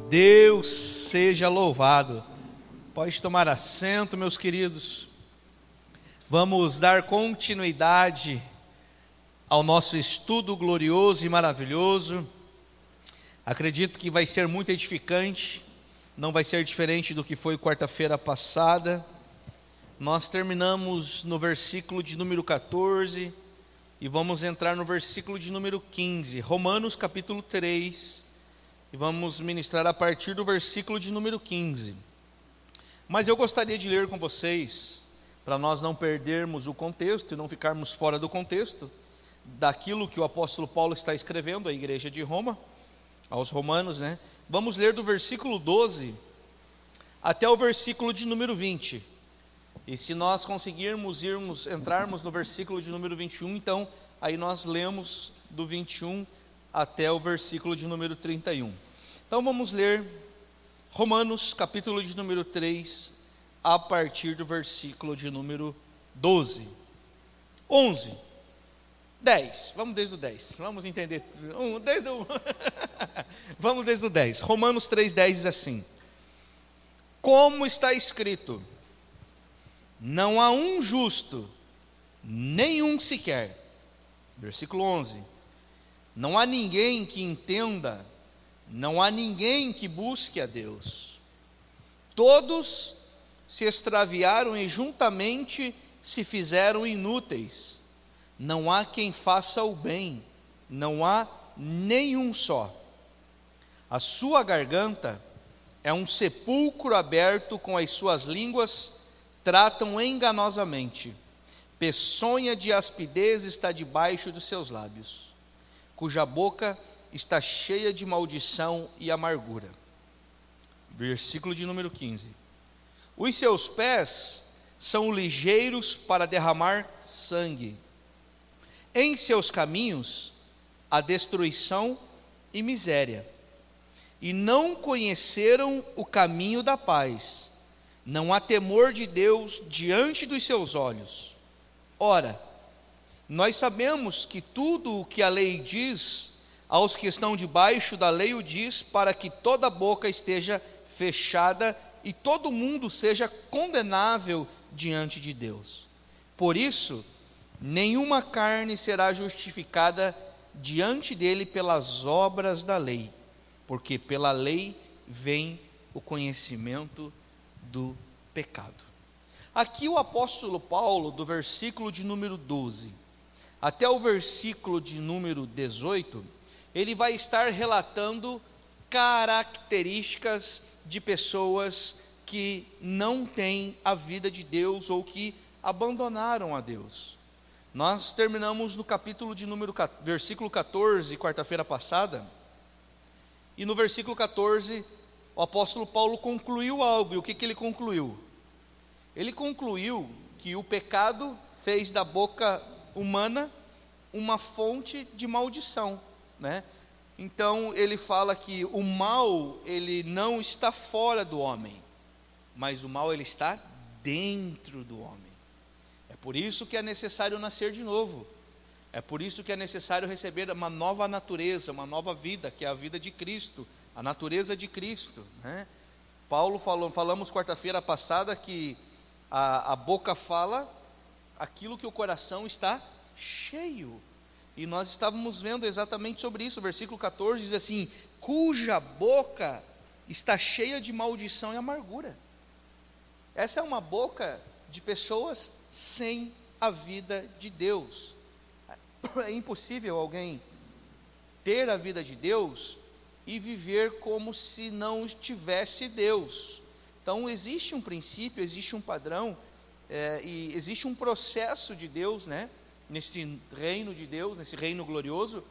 Deus seja louvado. Pode tomar assento, meus queridos. Vamos dar continuidade ao nosso estudo glorioso e maravilhoso. Acredito que vai ser muito edificante, não vai ser diferente do que foi quarta-feira passada. Nós terminamos no versículo de número 14 e vamos entrar no versículo de número 15, Romanos capítulo 3. E vamos ministrar a partir do versículo de número 15. Mas eu gostaria de ler com vocês, para nós não perdermos o contexto e não ficarmos fora do contexto, daquilo que o apóstolo Paulo está escrevendo à igreja de Roma, aos romanos, né? Vamos ler do versículo 12 até o versículo de número 20. E se nós conseguirmos entrarmos no versículo de número 21, então aí nós lemos do 21 até o versículo de número 31. Então vamos ler Romanos capítulo de número 3, a partir do versículo de número 12, 11, 10, vamos desde o 10, vamos entender, vamos desde o 10, Romanos 3,10 diz assim: como está escrito, não há um justo, nenhum sequer. Versículo 11, não há ninguém que entenda, não há ninguém que busque a Deus. Todos se extraviaram e juntamente se fizeram inúteis. Não há quem faça o bem, não há nenhum só. A sua garganta é um sepulcro aberto, com as suas línguas tratam enganosamente. Peçonha de aspidez está debaixo dos seus lábios, cuja boca está cheia de maldição e amargura. Versículo de número 15. Os seus pés são ligeiros para derramar sangue. Em seus caminhos há destruição e miséria. E não conheceram o caminho da paz. Não há temor de Deus diante dos seus olhos. Ora, nós sabemos que tudo o que a lei diz, aos que estão debaixo da lei o diz, para que toda boca esteja fechada e todo mundo seja condenável diante de Deus. Por isso, nenhuma carne será justificada diante dele pelas obras da lei, porque pela lei vem o conhecimento do pecado. Aqui o apóstolo Paulo, do versículo de número 12 até o versículo de número 18, ele vai estar relatando características de pessoas que não têm a vida de Deus ou que abandonaram a Deus. Nós terminamos no capítulo de número versículo 14, quarta-feira passada, e no versículo 14, o apóstolo Paulo concluiu algo. E o que ele concluiu? Ele concluiu que o pecado fez da boca humana uma fonte de maldição, né? Então ele fala que o mal, ele não está fora do homem, mas o mal, ele está dentro do homem. É por isso que é necessário nascer de novo. É por isso que é necessário receber uma nova natureza, uma nova vida, que é a vida de Cristo, a natureza de Cristo, né? Falamos quarta-feira passada que a boca fala aquilo que o coração está cheio. E nós estávamos vendo exatamente sobre isso. O versículo 14 diz assim: cuja boca está cheia de maldição e amargura. Essa é uma boca de pessoas sem a vida de Deus. É impossível alguém ter a vida de Deus e viver como se não tivesse Deus. Então existe um princípio, existe um padrão, e existe um processo de Deus, né? Nesse reino de Deus, nesse reino glorioso,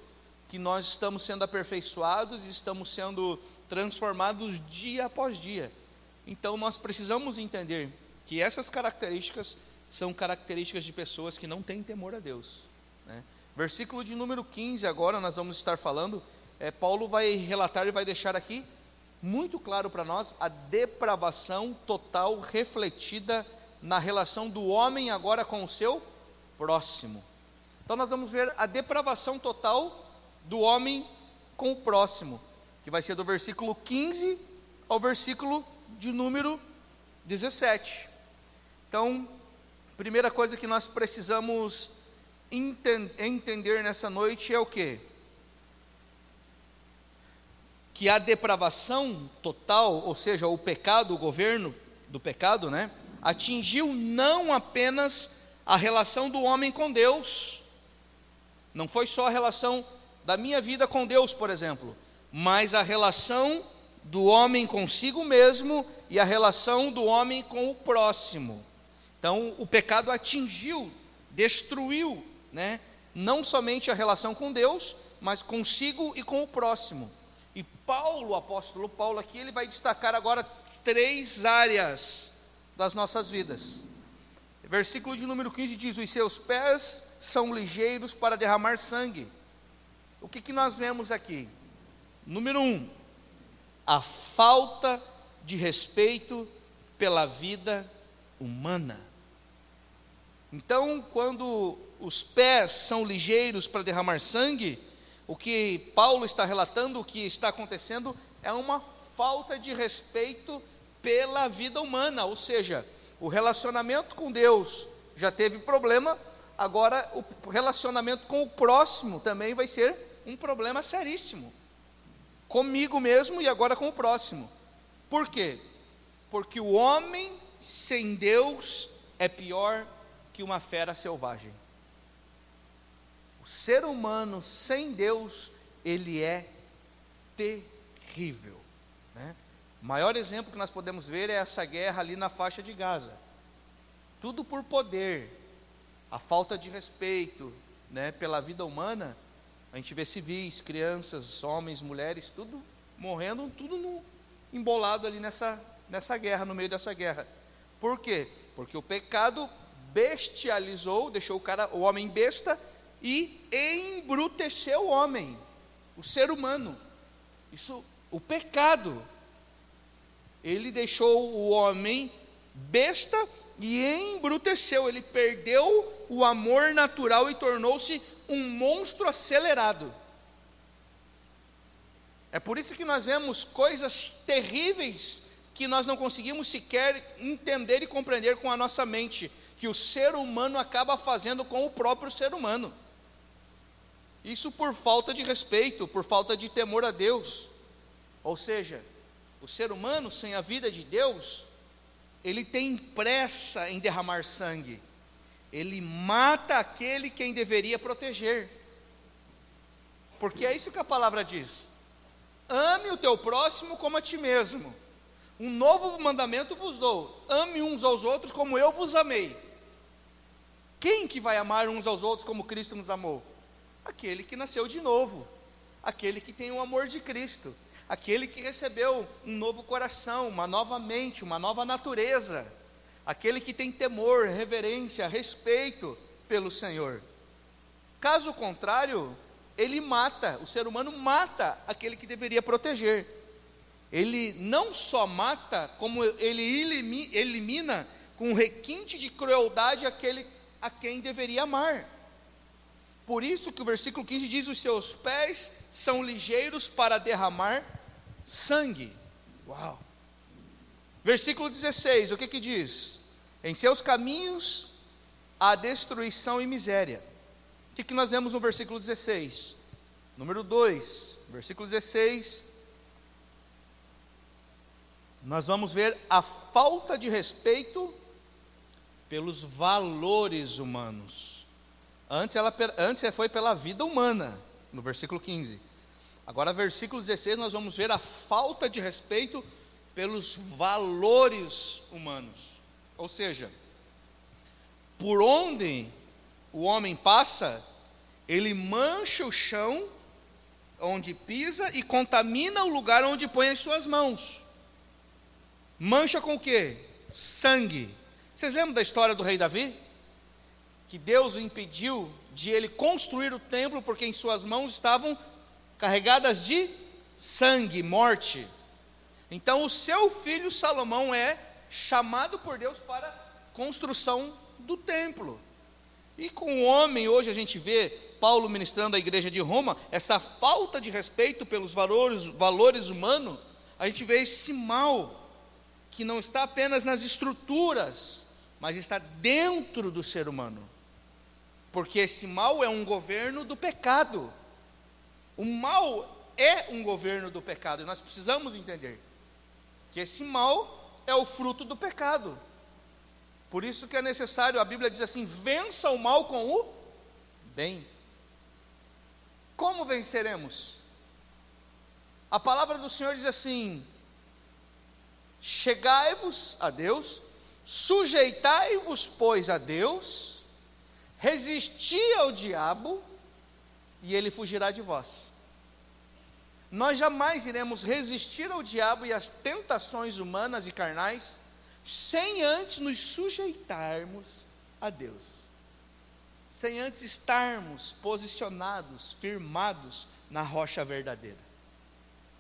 que nós estamos sendo aperfeiçoados e estamos sendo transformados dia após dia. Então nós precisamos entender que essas características são características de pessoas que não têm temor a Deus, né? Versículo de número 15, agora nós vamos estar falando, Paulo vai relatar e vai deixar aqui muito claro para nós a depravação total refletida na relação do homem agora com o seu próximo. Então nós vamos ver a depravação total do homem com o próximo. que vai ser do versículo 15 ao versículo de número 17. Então, primeira coisa que nós precisamos entender nessa noite é o quê? Que a depravação total, ou seja, o pecado, o governo do pecado, né, atingiu não apenas a relação do homem com Deus, não foi só a relação da minha vida com Deus, por exemplo, mas a relação do homem consigo mesmo e a relação do homem com o próximo. Então, o pecado atingiu, destruiu, né, não somente a relação com Deus, mas consigo e com o próximo. E Paulo, o apóstolo Paulo aqui, ele vai destacar agora 3 áreas das nossas vidas. Versículo de número 15 diz: os seus pés são ligeiros para derramar sangue. O que nós vemos aqui? Número 1, a falta de respeito pela vida humana. Então, quando os pés são ligeiros para derramar sangue, o que Paulo está relatando, o que está acontecendo, é uma falta de respeito pela vida humana, ou seja, o relacionamento com Deus já teve problema, agora o relacionamento com o próximo também vai ser um problema seríssimo, comigo mesmo e agora com o próximo. Por quê? Porque o homem sem Deus é pior que uma fera selvagem. O ser humano sem Deus, ele é terrível, né? O maior exemplo que nós podemos ver é essa guerra ali na faixa de Gaza. Tudo por poder, a falta de respeito, né, pela vida humana. A gente vê civis, crianças, homens, mulheres, tudo morrendo, tudo embolado ali nessa guerra, no meio dessa guerra. Por quê? Porque o pecado bestializou, deixou o homem besta, e embruteceu o homem, o ser humano. Isso, o pecado, ele deixou o homem besta e embruteceu, ele perdeu o amor natural e tornou-se um monstro acelerado. É por isso que nós vemos coisas terríveis que nós não conseguimos sequer entender e compreender com a nossa mente, que o ser humano acaba fazendo com o próprio ser humano. Isso por falta de respeito, por falta de temor a Deus. Ou seja, o ser humano sem a vida de Deus, ele tem pressa em derramar sangue. Ele mata aquele quem deveria proteger. Porque é isso que a palavra diz: ame o teu próximo como a ti mesmo. Um novo mandamento vos dou: ame uns aos outros como eu vos amei. Quem que vai amar uns aos outros como Cristo nos amou? Aquele que nasceu de novo, aquele que tem o amor de Cristo, aquele que recebeu um novo coração, uma nova mente, uma nova natureza, aquele que tem temor, reverência, respeito pelo Senhor. Caso contrário, ele mata, o ser humano mata aquele que deveria proteger. Ele não só mata, como ele elimina com requinte de crueldade aquele a quem deveria amar. Por isso que o versículo 15 diz: os seus pés são ligeiros para derramar sangue. Uau! Versículo 16, o que diz? Em seus caminhos há destruição e miséria. O que nós vemos no versículo 16? Número 2, versículo 16, nós vamos ver a falta de respeito pelos valores humanos. Antes foi pela vida humana, no versículo 15. Agora, versículo 16, nós vamos ver a falta de respeito pelos valores humanos. Ou seja, por onde o homem passa, ele mancha o chão onde pisa e contamina o lugar onde põe as suas mãos. Mancha com o quê? Sangue. Vocês lembram da história do rei Davi? Que Deus o impediu de ele construir o templo, porque em suas mãos estavam carregadas de sangue, morte. Então o seu filho Salomão é chamado por Deus para a construção do templo. E com o homem, hoje a gente vê Paulo ministrando à igreja de Roma, essa falta de respeito pelos valores humanos, a gente vê esse mal, que não está apenas nas estruturas, mas está dentro do ser humano. Porque esse mal é um governo do pecado. O mal é um governo do pecado, e nós precisamos entender que esse mal é o fruto do pecado. Por isso que é necessário, a Bíblia diz assim: vença o mal com o bem. Como venceremos? A palavra do Senhor diz assim: chegai-vos a Deus, sujeitai-vos, pois, a Deus, resisti ao diabo, e ele fugirá de vós. Nós jamais iremos resistir ao diabo e às tentações humanas e carnais, sem antes nos sujeitarmos a Deus, sem antes estarmos posicionados, firmados na rocha verdadeira.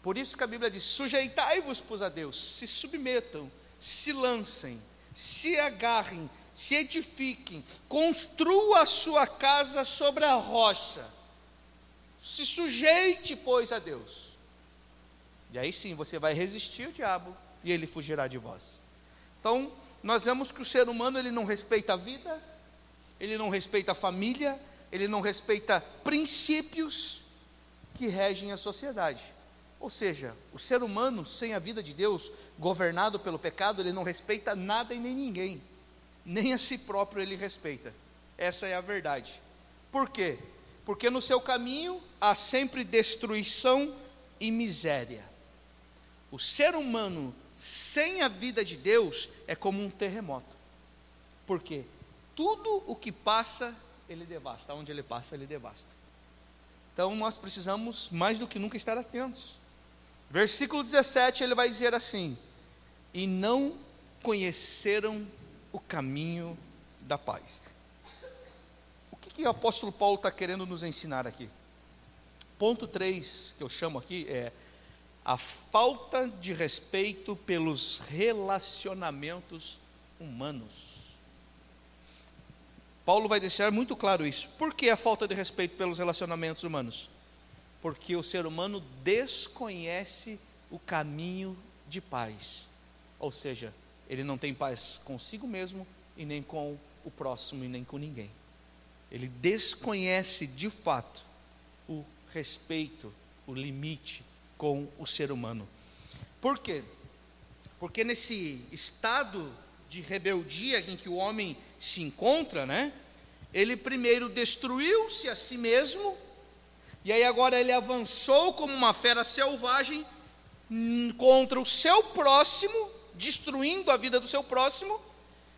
Por isso que a Bíblia diz: sujeitai-vos, pois, a Deus, se submetam, se lancem, se agarrem, se edifiquem, construa a sua casa sobre a rocha, se sujeite, pois, a Deus, e aí sim você vai resistir ao diabo e ele fugirá de vós. Então, nós vemos que o ser humano, ele não respeita a vida, ele não respeita a família, ele não respeita princípios que regem a sociedade. Ou seja, o ser humano, sem a vida de Deus, governado pelo pecado, ele não respeita nada e nem ninguém, nem a si próprio ele respeita. Essa é a verdade. Por quê? Porque no seu caminho há sempre destruição e miséria. O ser humano sem a vida de Deus é como um terremoto. Por quê? Tudo o que passa, ele devasta. Onde ele passa, ele devasta. Então nós precisamos mais do que nunca estar atentos. Versículo 17, ele vai dizer assim: e não conheceram o caminho da paz. O que o apóstolo Paulo está querendo nos ensinar aqui? Ponto 3, que eu chamo aqui, é a falta de respeito pelos relacionamentos humanos. Paulo vai deixar muito claro isso. Por que a falta de respeito pelos relacionamentos humanos? Porque o ser humano desconhece o caminho de paz. Ou seja, ele não tem paz consigo mesmo, e nem com o próximo, e nem com ninguém. Ele desconhece de fato o respeito, o limite com o ser humano. Por quê? Porque nesse estado de rebeldia em que o homem se encontra, ele primeiro destruiu-se a si mesmo, e aí agora ele avançou como uma fera selvagem contra o seu próximo, destruindo a vida do seu próximo,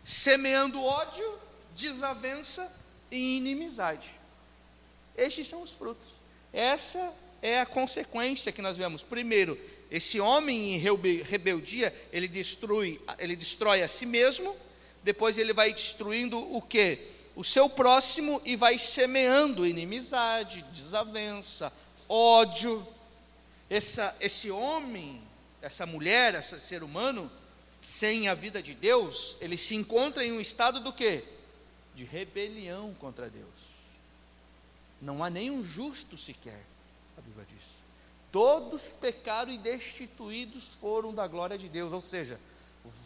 semeando ódio, desavença e inimizade. Estes são os frutos. Essa é a consequência que nós vemos. Primeiro, esse homem em rebeldia, ele destrói a si mesmo. Depois ele vai destruindo o quê? O seu próximo, e vai semeando inimizade, desavença, ódio. Esse homem, essa mulher, esse ser humano, sem a vida de Deus, ele se encontra em um estado do quê? De rebelião contra Deus. Não há nenhum justo sequer, a Bíblia diz. Todos pecaram e destituídos foram da glória de Deus. Ou seja,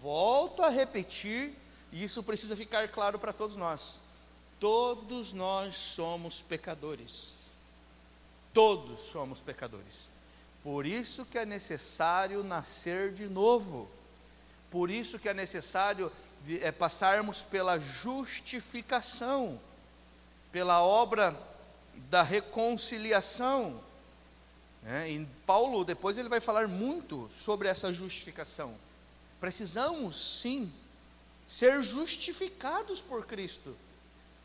volto a repetir, e isso precisa ficar claro para todos nós: todos nós somos pecadores. Todos somos pecadores. Por isso que é necessário nascer de novo. Por isso que é necessário passarmos pela justificação, pela obra da reconciliação. E Paulo depois ele vai falar muito sobre essa justificação. Precisamos sim ser justificados por Cristo,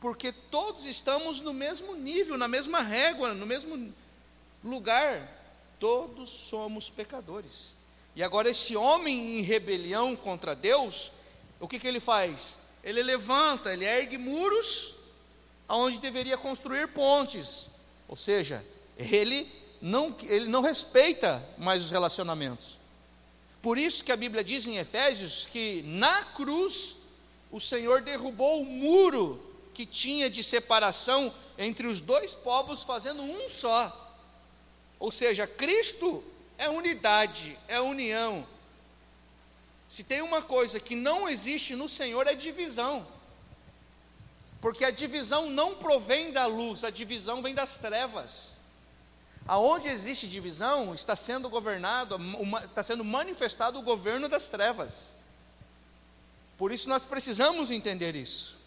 porque todos estamos no mesmo nível, na mesma régua, no mesmo lugar. Todos somos pecadores. E agora esse homem em rebelião contra Deus, o que ele faz? Ele levanta, ele ergue muros aonde deveria construir pontes. Ou seja, ele não respeita mais os relacionamentos. Por isso que a Bíblia diz em Efésios que na cruz o Senhor derrubou o muro que tinha de separação entre os dois povos, fazendo um só. Ou seja, Cristo é unidade, é união. Se tem uma coisa que não existe no Senhor, é divisão. Porque a divisão não provém da luz, a divisão vem das trevas. Aonde existe divisão, está sendo governado, está sendo manifestado o governo das trevas. Por isso nós precisamos entender isso,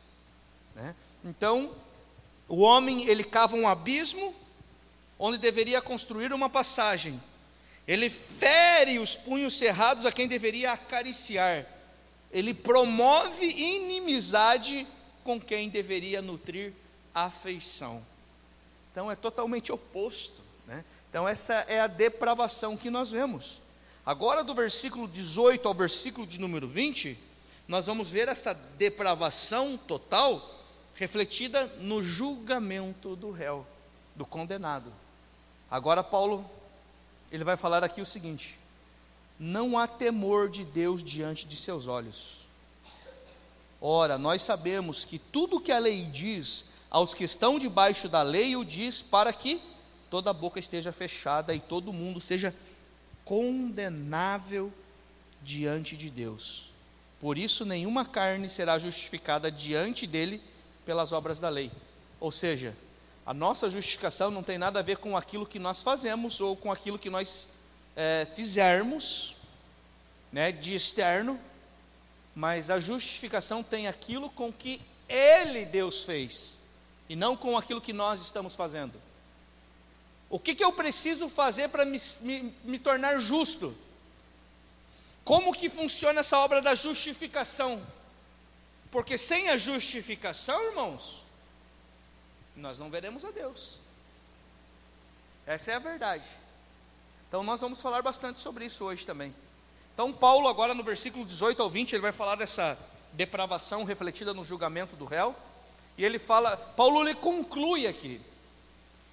né? Então, o homem, ele cava um abismo, onde deveria construir uma passagem. Ele fere os punhos cerrados a quem deveria acariciar. Ele promove inimizade com quem deveria nutrir afeição. Então é totalmente oposto, né? Então essa é a depravação que nós vemos. Agora do versículo 18 ao versículo de número 20, nós vamos ver essa depravação total refletida no julgamento do réu, do condenado. Agora Paulo, ele vai falar aqui o seguinte: não há temor de Deus diante de seus olhos. Ora, nós sabemos que tudo que a lei diz aos que estão debaixo da lei, o diz para que toda a boca esteja fechada e todo mundo seja condenável diante de Deus. Por isso nenhuma carne será justificada diante dele pelas obras da lei. Ou seja, a nossa justificação não tem nada a ver com aquilo que nós fazemos ou com aquilo que nós fizermos, né, de externo, mas a justificação tem aquilo com que Ele, Deus, fez, e não com aquilo que nós estamos fazendo. O que eu preciso fazer para me tornar justo? Como que funciona essa obra da justificação? Porque sem a justificação, irmãos, nós não veremos a Deus. Essa é a verdade. Então nós vamos falar bastante sobre isso hoje também. Então Paulo agora no versículo 18 ao 20, ele vai falar dessa depravação refletida no julgamento do réu. E ele fala, Paulo ele conclui aqui.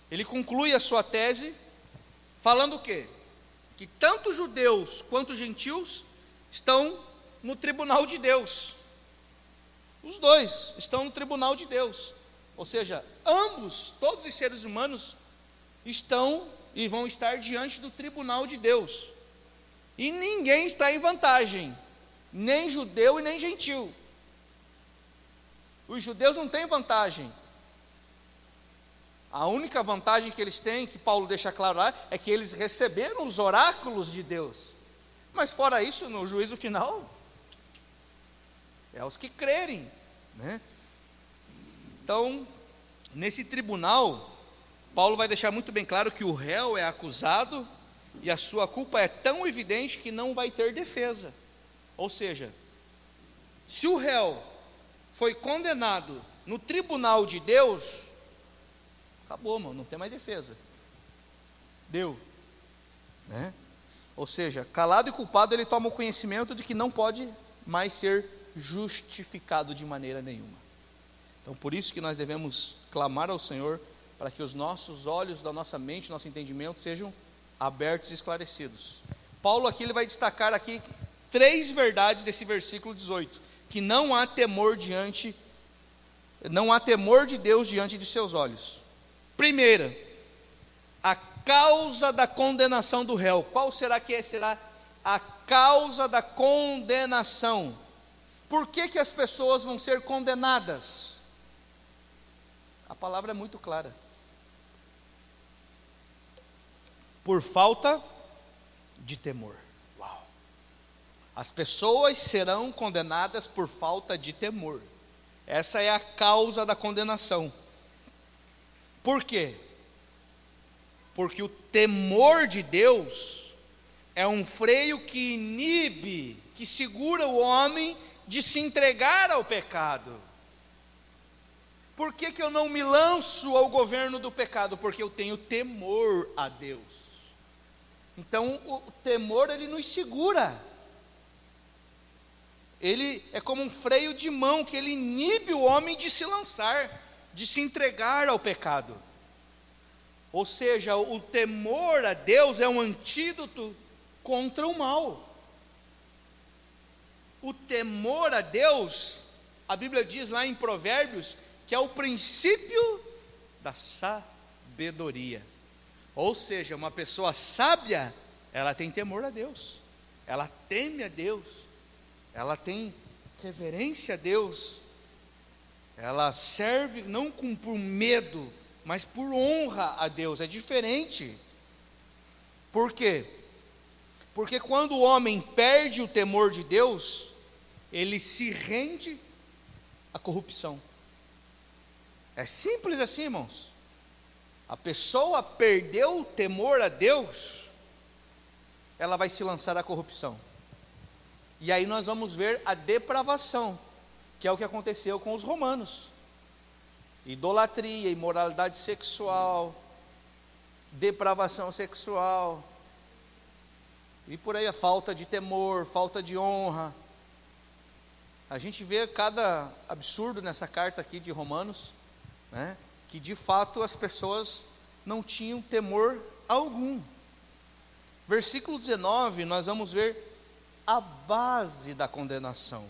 Ele conclui a sua tese falando o quê? Que tanto judeus quanto gentios estão no tribunal de Deus. Os dois estão no tribunal de Deus. Ou seja, ambos, todos os seres humanos estão e vão estar diante do tribunal de Deus. E ninguém está em vantagem, nem judeu e nem gentil. Os judeus não têm vantagem. A única vantagem que eles têm, que Paulo deixa claro lá, é que eles receberam os oráculos de Deus. Mas fora isso, no juízo final, é os que crerem, né? Então, nesse tribunal, Paulo vai deixar muito bem claro que o réu é acusado e a sua culpa é tão evidente que não vai ter defesa. Ou seja, se o réu foi condenado no tribunal de Deus, acabou, mano, não tem mais defesa. Deu, né? Ou seja, calado e culpado, ele toma o conhecimento de que não pode mais ser justificado de maneira nenhuma. Então, por isso que nós devemos clamar ao Senhor para que os nossos olhos da nossa mente, nosso entendimento sejam abertos e esclarecidos. Paulo aqui ele vai destacar aqui 3 verdades desse versículo 18, que não há temor de Deus diante de seus olhos. Primeira, a causa da condenação do réu. Qual será que será a causa da condenação? Por que as pessoas vão ser condenadas? A palavra é muito clara. Por falta de temor. Uau. As pessoas serão condenadas por falta de temor. Essa é a causa da condenação. Por quê? Porque o temor de Deus é um freio que inibe, que segura o homem de se entregar ao pecado. Por que eu não me lanço ao governo do pecado? Porque eu tenho temor a Deus. Então o temor ele nos segura. Ele é como um freio de mão que ele inibe o homem de se lançar, de se entregar ao pecado. Ou seja, o temor a Deus é um antídoto contra o mal. O temor a Deus, a Bíblia diz lá em Provérbios, que é o princípio da sabedoria. Ou seja, uma pessoa sábia, ela tem temor a Deus, ela teme a Deus, ela tem reverência a Deus, ela serve não por medo, mas por honra a Deus. É diferente. Por quê? Porque quando o homem perde o temor de Deus, ele se rende à corrupção. É simples assim, irmãos. A pessoa perdeu o temor a Deus, ela vai se lançar à corrupção. E aí nós vamos ver a depravação, que é o que aconteceu com os romanos. Idolatria, imoralidade sexual, depravação sexual, e por aí a falta de temor, falta de honra. A gente vê cada absurdo nessa carta aqui de Romanos, né? Que de fato as pessoas não tinham temor algum. Versículo 19, nós vamos ver a base da condenação.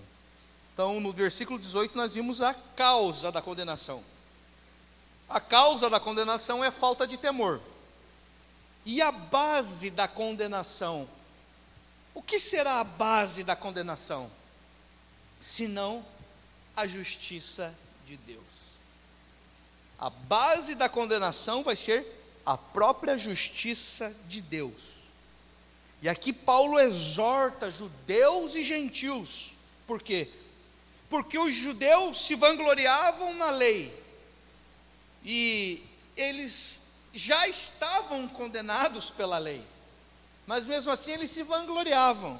Então, no versículo 18, nós vimos a causa da condenação. A causa da condenação é falta de temor. E a base da condenação? O que será a base da condenação? Senão a justiça de Deus. A base da condenação vai ser a própria justiça de Deus. E aqui Paulo exorta judeus e gentios. Por quê? Porque os judeus se vangloriavam na lei, e eles já estavam condenados pela lei, mas mesmo assim eles se vangloriavam,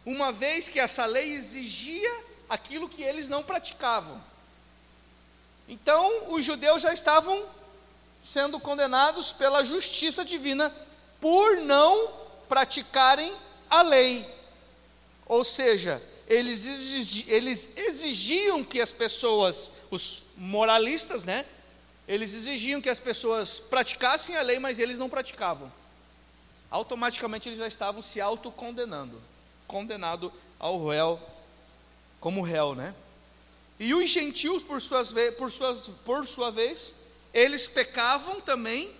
uma vez que essa lei exigia aquilo que eles não praticavam. Então os judeus já estavam sendo condenados pela justiça divina por não praticarem a lei. Ou seja, eles exigiam que as pessoas, os moralistas, né? Eles exigiam que as pessoas praticassem a lei, mas eles não praticavam. Automaticamente eles já estavam se autocondenando, condenado ao réu, como réu, né? E os gentios, por sua vez, eles pecavam também,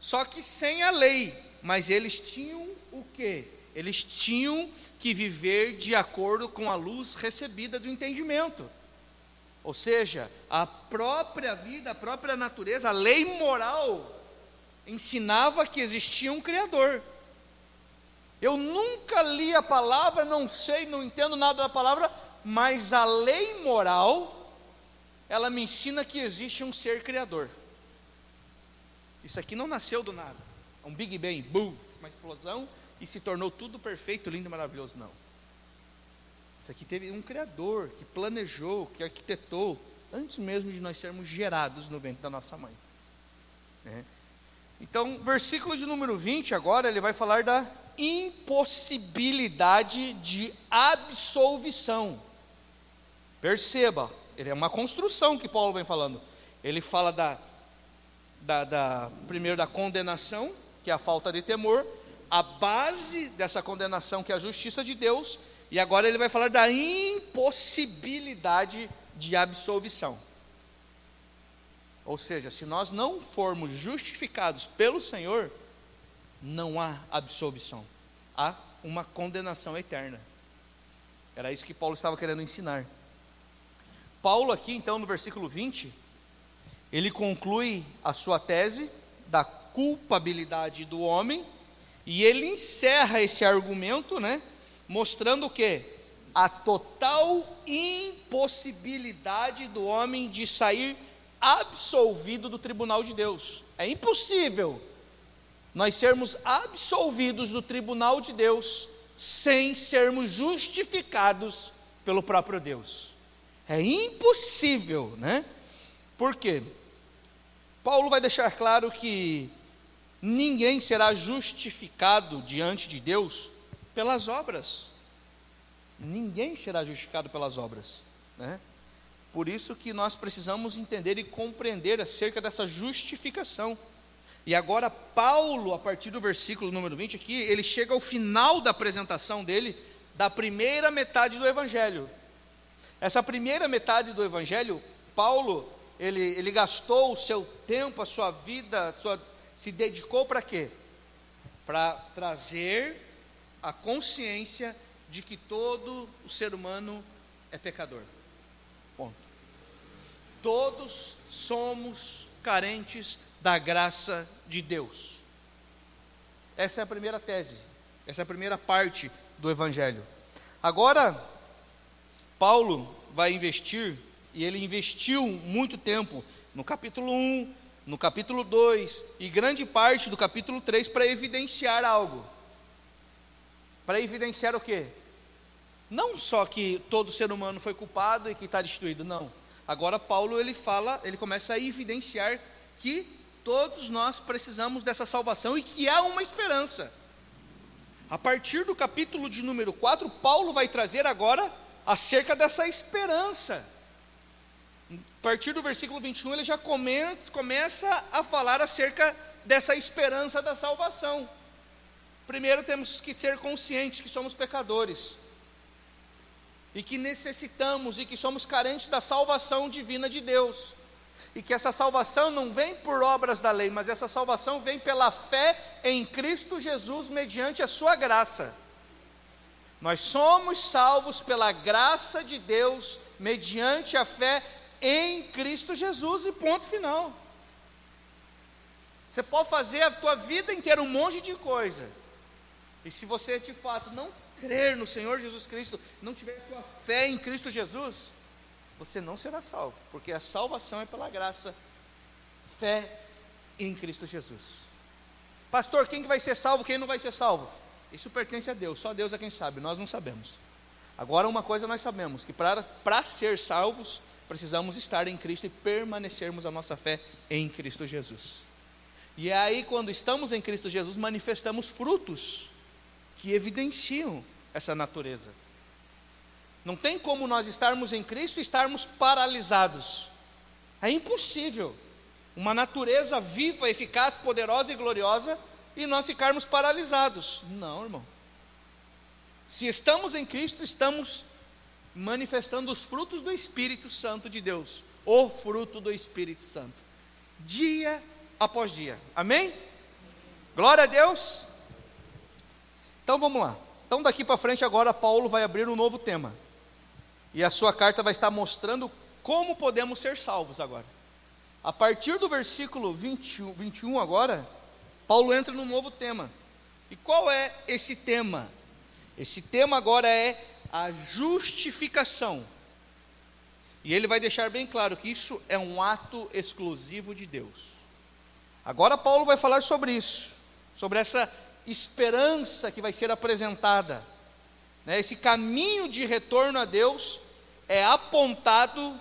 só que sem a lei, mas eles tinham o quê? Eles tinham que viver de acordo com a luz recebida do entendimento. Ou seja, a própria vida, a própria natureza, a lei moral ensinava que existia um Criador. Eu nunca li a palavra, não sei, não entendo nada da palavra, mas a lei moral, ela me ensina que existe um ser Criador. Isso aqui não nasceu do nada, é um Big Bang, boom, uma explosão, e se tornou tudo perfeito, lindo e maravilhoso. Não. Isso aqui teve um Criador que planejou, que arquitetou, antes mesmo de nós sermos gerados no ventre da nossa mãe, né? Então, versículo de número 20, agora ele vai falar da impossibilidade de absolvição. Perceba, ele é uma construção que Paulo vem falando. Ele fala primeiro da condenação, que é a falta de temor, a base dessa condenação, que é a justiça de Deus, e agora ele vai falar da impossibilidade de absolvição. Ou seja, se nós não formos justificados pelo Senhor, não há absolvição, há uma condenação eterna. Era isso que Paulo estava querendo ensinar. Paulo aqui então no versículo 20, ele conclui a sua tese da culpabilidade do homem, e ele encerra esse argumento, né, mostrando o quê? A total impossibilidade do homem de sair absolvido do tribunal de Deus. É impossível nós sermos absolvidos do tribunal de Deus sem sermos justificados pelo próprio Deus. É impossível, né? Por quê? Paulo vai deixar claro que ninguém será justificado diante de Deus pelas obras. Ninguém será justificado pelas obras, né? Por isso que nós precisamos entender e compreender acerca dessa justificação. E agora Paulo, a partir do versículo número 20 aqui, ele chega ao final da apresentação dele, da primeira metade do Evangelho. Essa primeira metade do Evangelho, Paulo, ele gastou o seu tempo, a sua vida, se dedicou para quê? Para trazer a consciência de que todo o ser humano é pecador. Ponto. Todos somos carentes da graça de Deus. Essa é a primeira tese, essa é a primeira parte do Evangelho. Agora, Paulo vai investir, e ele investiu muito tempo no capítulo 1, no capítulo 2 e grande parte do capítulo 3 para evidenciar algo. Para evidenciar o quê? Não só que todo ser humano foi culpado e que está destruído, não. Agora Paulo ele começa a evidenciar que todos nós precisamos dessa salvação e que há uma esperança. A partir do capítulo de número 4, Paulo vai trazer agora acerca dessa esperança. A partir do versículo 21, ele já começa a falar acerca dessa esperança da salvação. Primeiro temos que ser conscientes que somos pecadores, e que necessitamos, e que somos carentes da salvação divina de Deus, e que essa salvação não vem por obras da lei, mas essa salvação vem pela fé em Cristo Jesus, mediante a sua graça. Nós somos salvos pela graça de Deus, mediante a fé em Cristo Jesus, e ponto final. Você pode fazer a tua vida inteira um monte de coisa, e se você de fato não crer no Senhor Jesus Cristo, não tiver tua fé em Cristo Jesus, você não será salvo, porque a salvação é pela graça, fé em Cristo Jesus. Pastor, quem que vai ser salvo, quem não vai ser salvo? Isso pertence a Deus, só Deus é quem sabe, nós não sabemos. Agora uma coisa nós sabemos, que para ser salvos, precisamos estar em Cristo e permanecermos a nossa fé em Cristo Jesus. E é aí, quando estamos em Cristo Jesus, manifestamos frutos que evidenciam essa natureza. Não tem como nós estarmos em Cristo e estarmos paralisados. É impossível. Uma natureza viva, eficaz, poderosa e gloriosa, e nós ficarmos paralisados. Não, irmão. Se estamos em Cristo, estamos manifestando os frutos do Espírito Santo de Deus. O fruto do Espírito Santo. Dia após dia. Amém? Glória a Deus. Então vamos lá. Então daqui para frente agora Paulo vai abrir um novo tema. E a sua carta vai estar mostrando como podemos ser salvos agora. A partir do versículo 21 agora, Paulo entra num novo tema. E qual é esse tema? Esse tema agora é a justificação. E ele vai deixar bem claro que isso é um ato exclusivo de Deus. Agora Paulo vai falar sobre isso, sobre essa esperança que vai ser apresentada, né? Esse caminho de retorno a Deus é apontado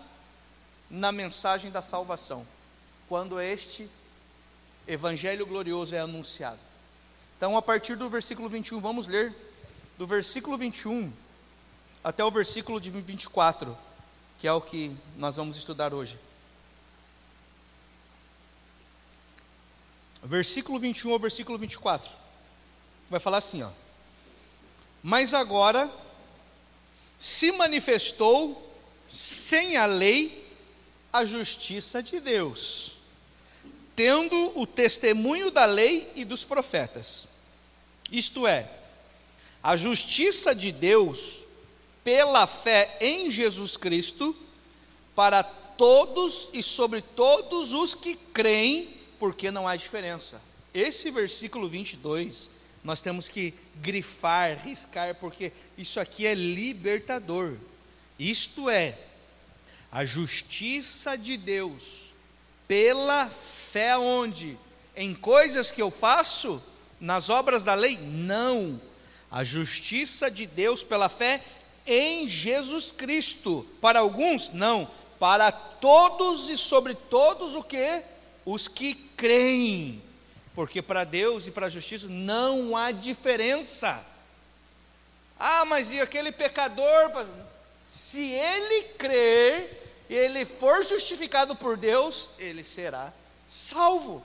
na mensagem da salvação, quando este evangelho glorioso é anunciado. Então, a partir do versículo 21, vamos ler do versículo 21 até o versículo de 24, que é o que nós vamos estudar hoje. Versículo 21 ao versículo 24, vai falar assim, ó: mas agora se manifestou sem a lei a justiça de Deus, tendo o testemunho da lei e dos profetas, isto é, a justiça de Deus pela fé em Jesus Cristo, para todos e sobre todos os que creem, porque não há diferença. Esse versículo 22, nós temos que grifar, riscar, porque isso aqui é libertador. Isto é, a justiça de Deus pela fé onde? Em coisas que eu faço? Nas obras da lei? Não. A justiça de Deus pela fé em Jesus Cristo. Para alguns? Não. Para todos e sobre todos o quê? Os que creem. Porque para Deus e para a justiça não há diferença. Ah, mas e aquele pecador? Se ele crer, ele for justificado por Deus, ele será salvo.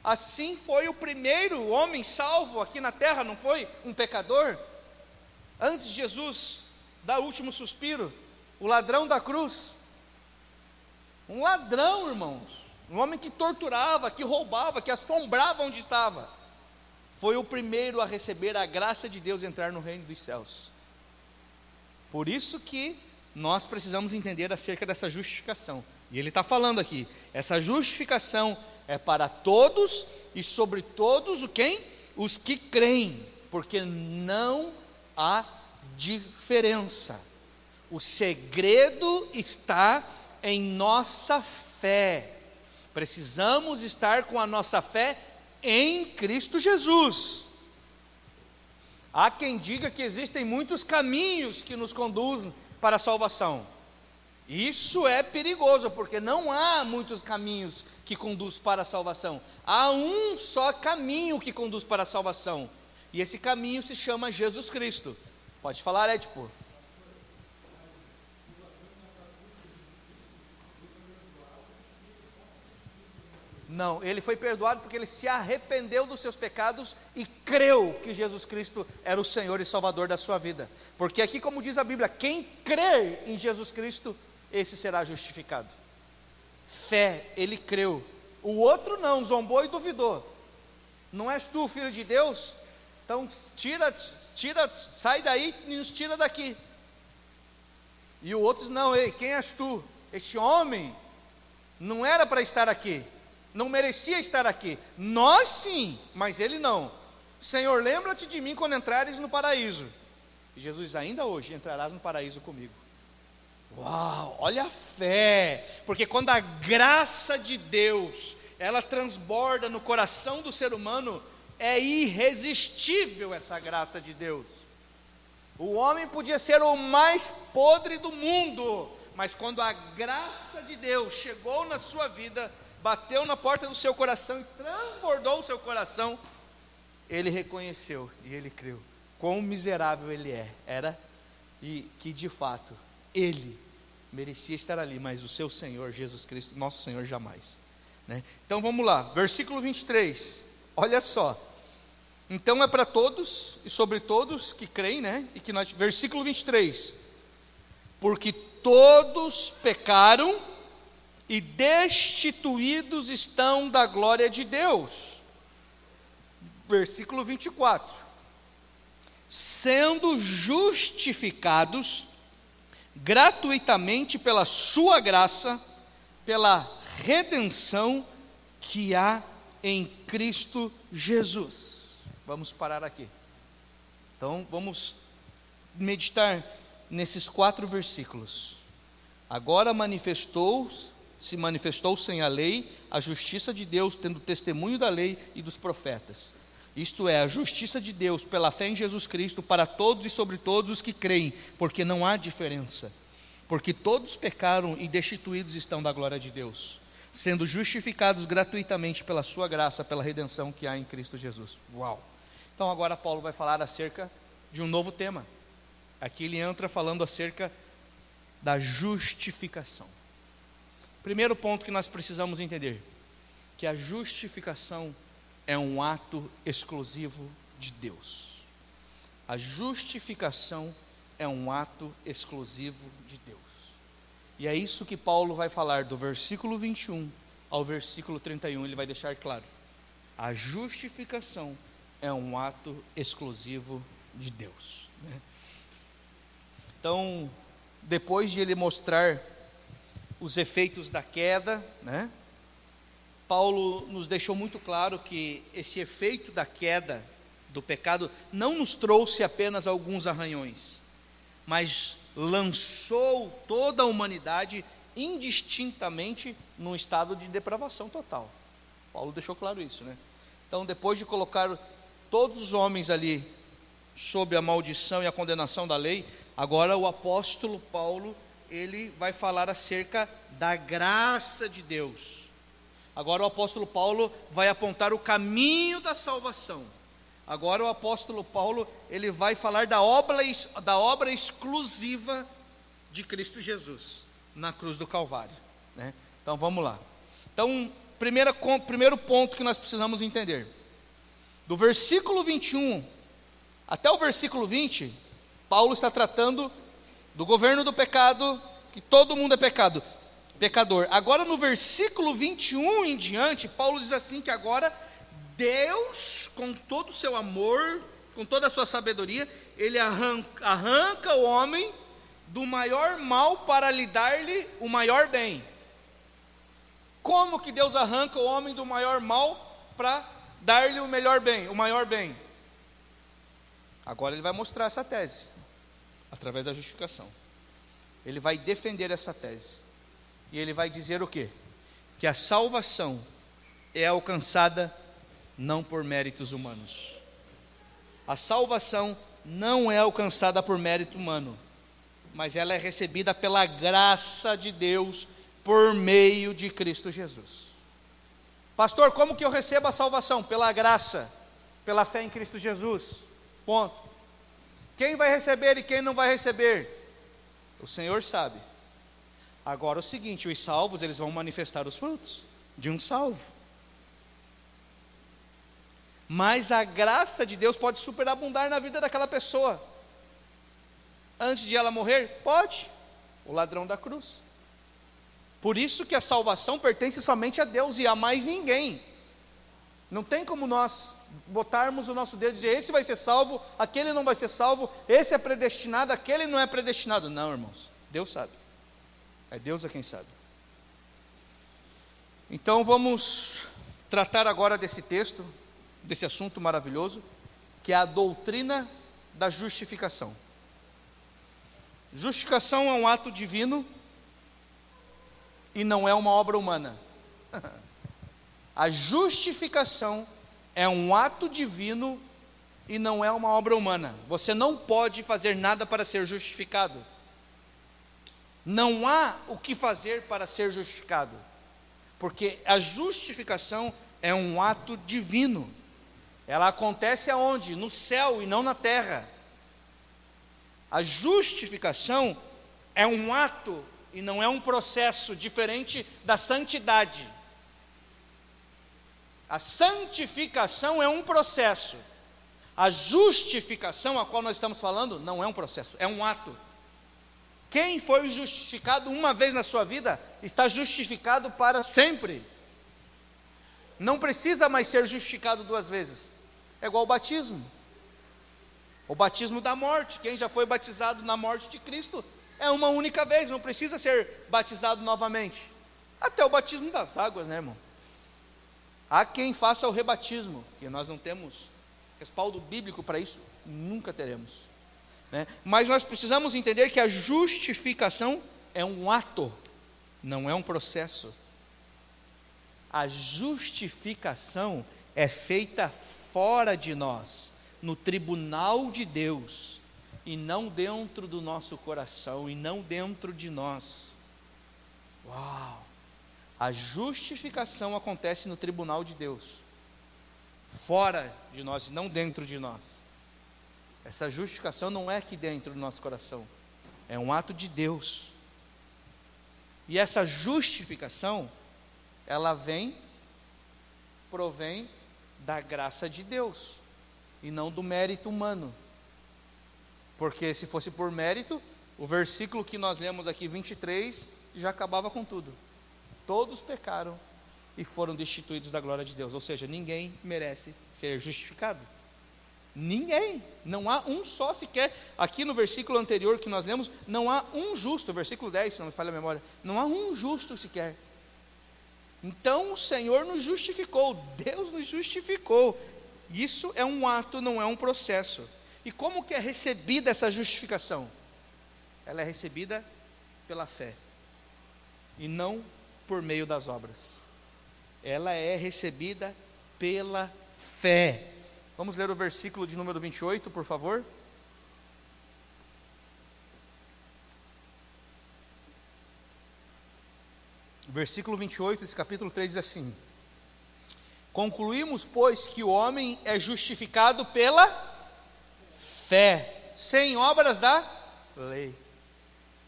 Assim foi o primeiro homem salvo aqui na terra, não foi? Um pecador. Antes de Jesus dar o último suspiro, o ladrão da cruz. Um ladrão, irmãos, um homem que torturava, que roubava, que assombrava onde estava, foi o primeiro a receber a graça de Deus entrar no reino dos céus. Por isso que nós precisamos entender acerca dessa justificação. E ele está falando aqui, essa justificação é para todos e sobre todos os que creem, porque não há diferença. O segredo está em nossa fé. Precisamos estar com a nossa fé em Cristo Jesus. Há quem diga que existem muitos caminhos que nos conduzem para a salvação. Isso é perigoso, porque não há muitos caminhos que conduzem para a salvação. Há um só caminho que conduz para a salvação, e esse caminho se chama Jesus Cristo. Pode falar, Edipo. Não, ele foi perdoado porque ele se arrependeu dos seus pecados e creu que Jesus Cristo era o Senhor e Salvador da sua vida. Porque aqui, como diz a Bíblia, quem crer em Jesus Cristo, esse será justificado. Fé, ele creu. O outro não, zombou e duvidou. Não és tu, filho de Deus? Então sai daí e nos tira daqui. E o outro diz, não, ei, quem és tu? Este homem não era para estar aqui. Não merecia estar aqui. Nós sim, mas ele não. Senhor, lembra-te de mim quando entrares no paraíso. E Jesus, ainda hoje entrarás no paraíso comigo. Uau, olha a fé. Porque quando a graça de Deus, ela transborda no coração do ser humano, é irresistível essa graça de Deus. O homem podia ser o mais podre do mundo, mas quando a graça de Deus chegou na sua vida, bateu na porta do seu coração e transbordou o seu coração, ele reconheceu e ele creu quão miserável ele era, e que de fato ele merecia estar ali, mas o seu Senhor Jesus Cristo, nosso Senhor, jamais, né? Então vamos lá, versículo 23, olha só. Então é para todos e sobre todos que creem, né? E que versículo 23, porque todos pecaram e destituídos estão da glória de Deus. Versículo 24, sendo justificados gratuitamente pela sua graça, pela redenção que há em Cristo Jesus. Vamos parar aqui. Então vamos meditar nesses 4 versículos. Agora se manifestou sem a lei a justiça de Deus, tendo testemunho da lei e dos profetas. Isto é, a justiça de Deus pela fé em Jesus Cristo para todos e sobre todos os que creem, porque não há diferença. Porque todos pecaram e destituídos estão da glória de Deus, sendo justificados gratuitamente pela sua graça, pela redenção que há em Cristo Jesus. Uau! Então agora Paulo vai falar acerca de um novo tema. Aqui ele entra falando acerca da justificação. Primeiro ponto que nós precisamos entender, que a justificação é um ato exclusivo de Deus. A justificação é um ato exclusivo de Deus. E é isso que Paulo vai falar do versículo 21 ao versículo 31, ele vai deixar claro. A justificação é um ato exclusivo de Deus, né? Então, depois de ele mostrar os efeitos da queda, né? Paulo nos deixou muito claro que esse efeito da queda, do pecado, não nos trouxe apenas alguns arranhões, mas lançou toda a humanidade indistintamente num estado de depravação total. Paulo deixou claro isso, né? Então, depois de colocar todos os homens ali sob a maldição e a condenação da lei, agora o apóstolo Paulo, ele vai falar acerca da graça de Deus. Agora o apóstolo Paulo vai apontar o caminho da salvação. Agora o apóstolo Paulo, ele vai falar da obra exclusiva de Cristo Jesus, na cruz do Calvário, né? Então vamos lá. Então, primeiro ponto que nós precisamos entender, do versículo 21 até o versículo 20, Paulo está tratando do governo do pecado, que todo mundo é pecador. Agora no versículo 21 em diante, Paulo diz assim que agora Deus, com todo o seu amor, com toda a sua sabedoria, ele arranca o homem do maior mal para lhe dar-lhe o maior bem. Como que Deus arranca o homem do maior mal para dar-lhe o melhor bem, o maior bem? Agora ele vai mostrar essa tese, através da justificação. Ele vai defender essa tese. E ele vai dizer o quê? Que a salvação é alcançada não por méritos humanos. A salvação não é alcançada por mérito humano, mas ela é recebida pela graça de Deus por meio de Cristo Jesus. Pastor, como que eu recebo a salvação? Pela graça, pela fé em Cristo Jesus. Ponto. Quem vai receber e quem não vai receber? O Senhor sabe. Agora o seguinte, os salvos, eles vão manifestar os frutos de um salvo. Mas a graça de Deus pode superabundar na vida daquela pessoa. Antes de ela morrer? Pode. O ladrão da cruz. Por isso que a salvação pertence somente a Deus e a mais ninguém. Não tem como nós botarmos o nosso dedo e dizer, esse vai ser salvo, aquele não vai ser salvo, esse é predestinado, aquele não é predestinado. Não, irmãos, Deus sabe. É Deus quem sabe. Então vamos tratar agora desse texto, desse assunto maravilhoso, que é a doutrina da justificação. Justificação é um ato divino e não é uma obra humana. A justificação é um ato divino e não é uma obra humana. Você não pode fazer nada para ser justificado. Não há o que fazer para ser justificado, porque a justificação é um ato divino. Ela acontece aonde? No céu e não na terra. A justificação é um ato e não é um processo, diferente da santidade. A santificação é um processo. A justificação a qual nós estamos falando não é um processo, é um ato. Quem foi justificado uma vez na sua vida, está justificado para sempre. Não precisa mais ser justificado duas vezes. É igual ao batismo. O batismo da morte. Quem já foi batizado na morte de Cristo, é uma única vez, não precisa ser batizado novamente. Até o batismo das águas, né, irmão? Há quem faça o rebatismo, e nós não temos respaldo bíblico para isso, nunca teremos. Mas nós precisamos entender que a justificação é um ato, não é um processo. A justificação é feita fora de nós, no tribunal de Deus, e não dentro do nosso coração, e não dentro de nós. Uau! A justificação acontece no tribunal de Deus, fora de nós, e não dentro de nós. Essa justificação não é aqui dentro do nosso coração, é um ato de Deus. E essa justificação, ela provém da graça de Deus, e não do mérito humano. Porque se fosse por mérito, o versículo que nós lemos aqui, 23, já acabava com tudo. Todos pecaram e foram destituídos da glória de Deus. Ou seja, ninguém merece ser justificado. Ninguém, não há um só sequer. Aqui no versículo anterior que nós lemos, não há um justo, versículo 10, se não me falha a memória, não há um justo sequer. Então o Senhor nos justificou, Deus nos justificou. Isso é um ato, não é um processo. E como que é recebida essa justificação? Ela é recebida pela fé, e não por meio das obras. Ela é recebida pela fé. Vamos ler o versículo de número 28, por favor. Versículo 28, desse capítulo 3 diz assim: concluímos, pois, que o homem é justificado pela fé, sem obras da lei.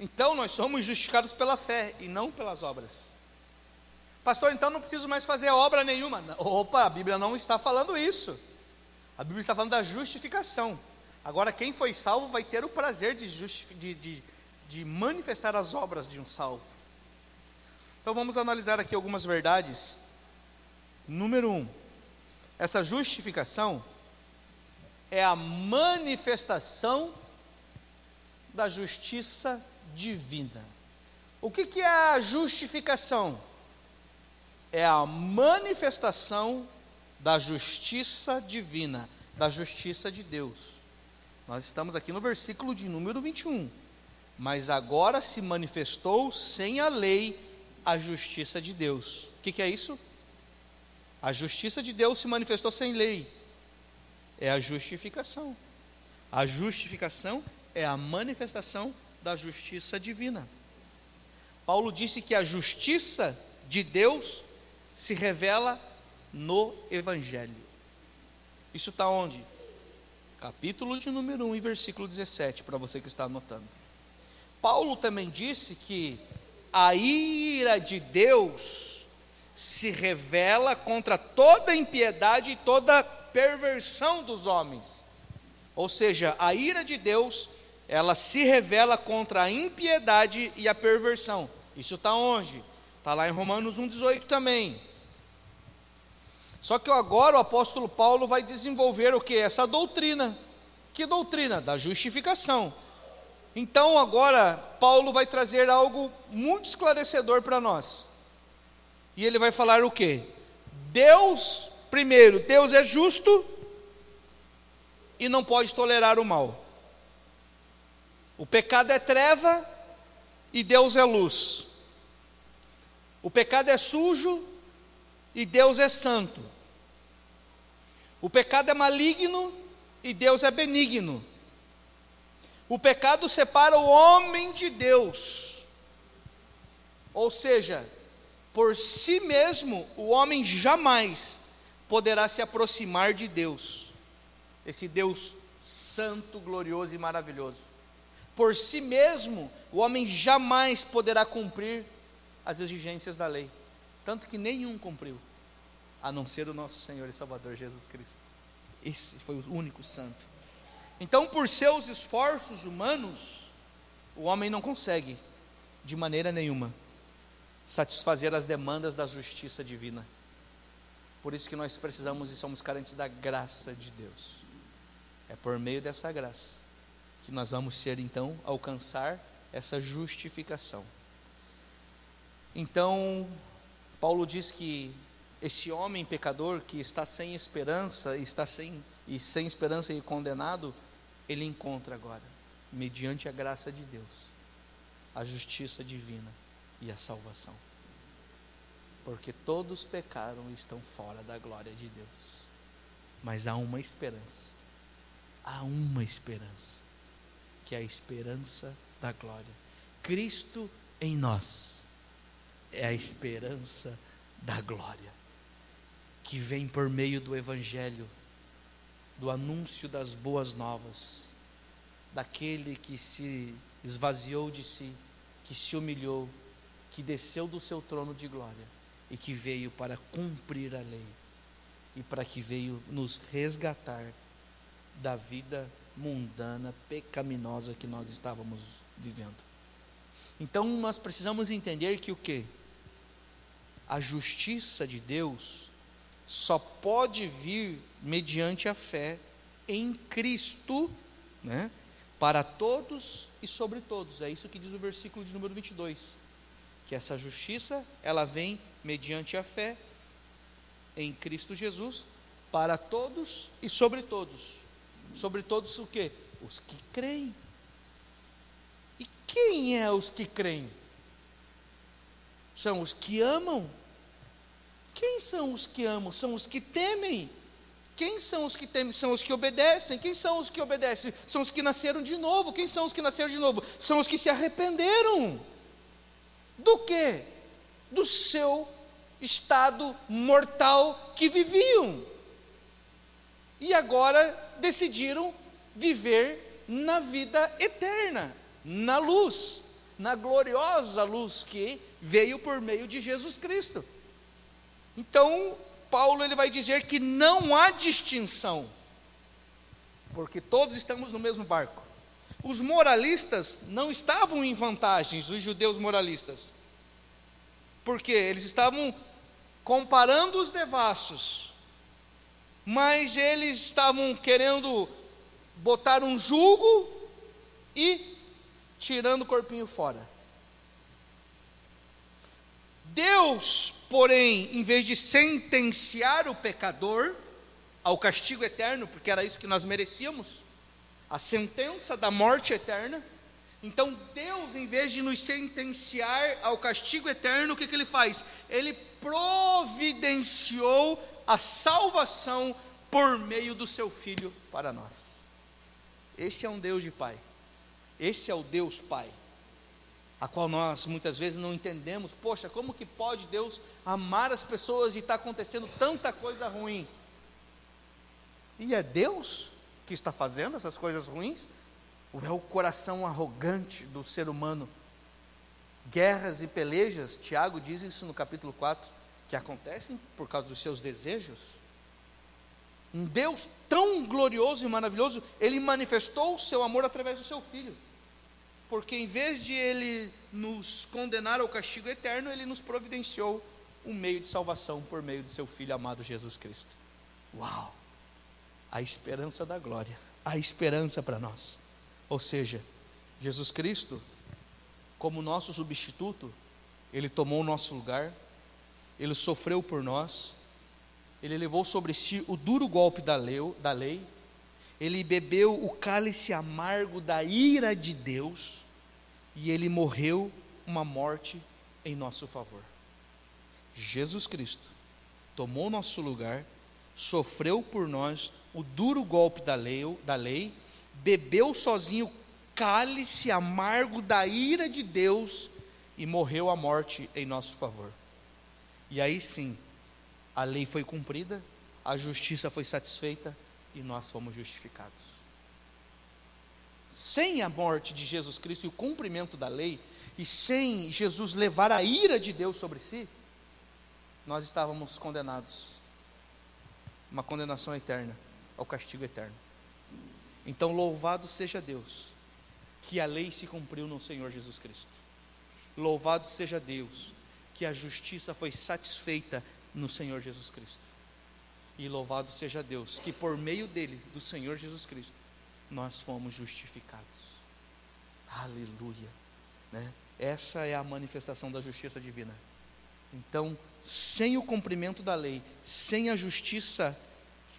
Então nós somos justificados pela fé e não pelas obras. Pastor, então não preciso mais fazer obra nenhuma. Opa, a Bíblia não está falando isso. A Bíblia está falando da justificação. Agora quem foi salvo vai ter o prazer de manifestar as obras de um salvo. Então vamos analisar aqui algumas verdades. Número 1, essa justificação é a manifestação da justiça divina. O que é a justificação? É a manifestação da justiça divina, da justiça de Deus. Nós estamos aqui no versículo de número 21. Mas agora se manifestou sem a lei a justiça de Deus. O que é isso? A justiça de Deus se manifestou sem lei. É a justificação. A justificação é a manifestação da justiça divina. Paulo disse que a justiça de Deus se revela no Evangelho. Isso está onde? Capítulo de número 1 e versículo 17, para você que está anotando. Paulo também disse que a ira de Deus se revela contra toda impiedade e toda perversão dos homens. Ou seja, a ira de Deus, ela se revela contra a impiedade e a perversão. Isso está onde? Está lá em Romanos 1,18 também. Só que agora o apóstolo Paulo vai desenvolver o que? Essa doutrina. Que doutrina? Da justificação. Então agora Paulo vai trazer algo muito esclarecedor para nós. E ele vai falar o quê? Deus, primeiro, Deus é justo e não pode tolerar o mal. O pecado é treva e Deus é luz. O pecado é sujo e Deus é santo. O pecado é maligno e Deus é benigno. O pecado separa o homem de Deus. Ou seja, por si mesmo, o homem jamais poderá se aproximar de Deus. Esse Deus santo, glorioso e maravilhoso. Por si mesmo, o homem jamais poderá cumprir as exigências da lei. Tanto que nenhum cumpriu, a não ser o nosso Senhor e Salvador Jesus Cristo. Esse foi o único santo. Então, por seus esforços humanos, o homem não consegue, de maneira nenhuma, satisfazer as demandas da justiça divina. Por isso que nós precisamos e somos carentes da graça de Deus. É por meio dessa graça que nós vamos ser, então, alcançar essa justificação. Então, Paulo diz que esse homem pecador que está sem esperança, sem esperança e condenado, ele encontra agora, mediante a graça de Deus, a justiça divina e a salvação. Porque todos pecaram e estão fora da glória de Deus. Mas há uma esperança. Há uma esperança, que é a esperança da glória. Cristo em nós é a esperança da glória, que vem por meio do Evangelho, do anúncio das boas novas, daquele que se esvaziou de si, que se humilhou, que desceu do seu trono de glória e que veio para cumprir a lei e para que veio nos resgatar da vida mundana, pecaminosa que nós estávamos vivendo. Então nós precisamos entender que o quê? A justiça de Deus só pode vir mediante a fé em Cristo, né? Para todos e sobre todos. É isso que diz o versículo de número 22. Que essa justiça, ela vem mediante a fé em Cristo Jesus, para todos e sobre todos. Sobre todos o quê? Os que creem. E quem é os que creem? São os que amam. Quem são os que amam? São os que temem. Quem são os que temem? São os que obedecem. Quem são os que obedecem? São os que nasceram de novo. Quem são os que nasceram de novo? São os que se arrependeram. Do quê? Do seu estado mortal que viviam. E agora decidiram viver na vida eterna, na luz, na gloriosa luz que veio por meio de Jesus Cristo. Então, Paulo ele vai dizer que não há distinção, porque todos estamos no mesmo barco. Os moralistas não estavam em vantagens, os judeus moralistas. Porque eles estavam comparando os devassos, mas eles estavam querendo botar um jugo e tirando o corpinho fora. Deus, porém, em vez de sentenciar o pecador ao castigo eterno, porque era isso que nós merecíamos, a sentença da morte eterna, então Deus, em vez de nos sentenciar ao castigo eterno, o que Ele faz? Ele providenciou a salvação por meio do seu Filho para nós. Esse é um Deus de Pai, esse é o Deus Pai, a qual nós muitas vezes não entendemos. Poxa, como que pode Deus amar as pessoas e está acontecendo tanta coisa ruim? E é Deus que está fazendo essas coisas ruins? Ou é o coração arrogante do ser humano? Guerras e pelejas, Tiago diz isso no capítulo 4, que acontecem por causa dos seus desejos. Um Deus tão glorioso e maravilhoso, Ele manifestou o seu amor através do seu Filho, porque em vez de Ele nos condenar ao castigo eterno, Ele nos providenciou um meio de salvação por meio do seu Filho amado Jesus Cristo. Uau! A esperança da glória, a esperança para nós. Ou seja, Jesus Cristo, como nosso substituto, Ele tomou o nosso lugar, Ele sofreu por nós, Ele levou sobre si o duro golpe da lei, Ele bebeu o cálice amargo da ira de Deus, e Ele morreu uma morte em nosso favor. Jesus Cristo tomou nosso lugar, sofreu por nós o duro golpe da lei, bebeu sozinho o cálice amargo da ira de Deus e morreu a morte em nosso favor. E aí sim, a lei foi cumprida, a justiça foi satisfeita e nós fomos justificados. Sem a morte de Jesus Cristo e o cumprimento da lei, e sem Jesus levar a ira de Deus sobre si, nós estávamos condenados, uma condenação eterna, ao castigo eterno. Então louvado seja Deus, que a lei se cumpriu no Senhor Jesus Cristo. Louvado seja Deus, que a justiça foi satisfeita no Senhor Jesus Cristo. E louvado seja Deus, que por meio dele, do Senhor Jesus Cristo, nós fomos justificados. Aleluia, né? Essa é a manifestação da justiça divina. Então, sem o cumprimento da lei, sem a justiça